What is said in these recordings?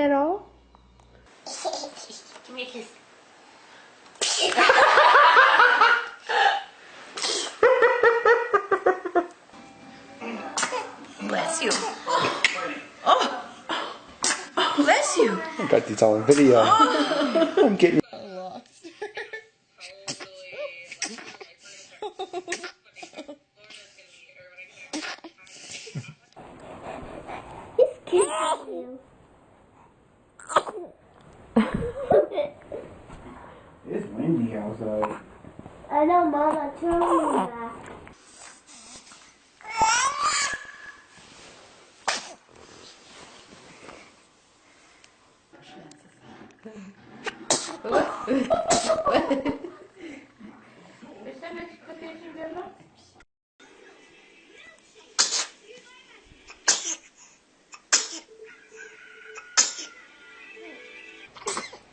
at all? Give me a kiss. Bless you. Oh, bless you. I got these all on video. I'm getting. It's windy outside. I know, Mama told me that.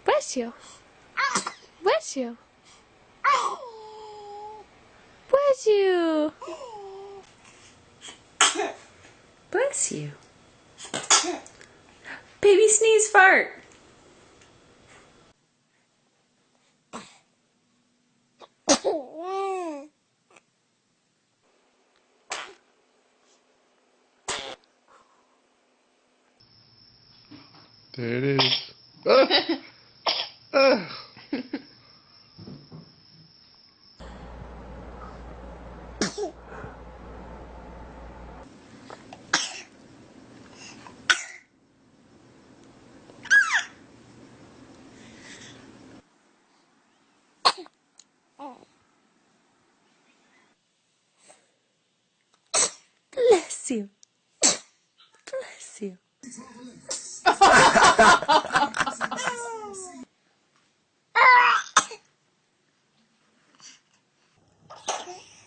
Bless you. Bless you. Bless you. Bless you. Baby sneeze fart. There it is. Bless you. Bless you.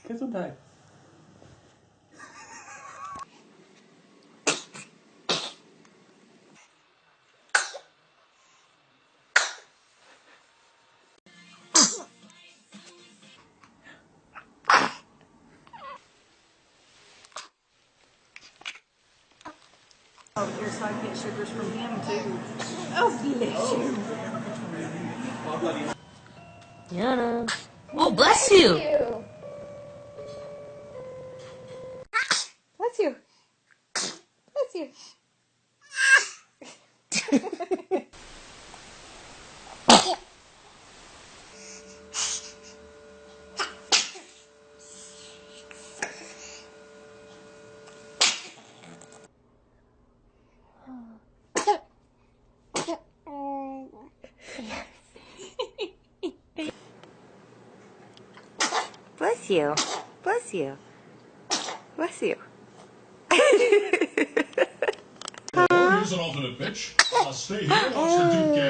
Gesundheit. Oh, your side get sugars from him too. Oh, bless you. Yana. Oh, bless you. Bless you. Bless you. Bless you. Bless you. Bless you. Here's an alternate pitch. Stay here. Watch the Duke game.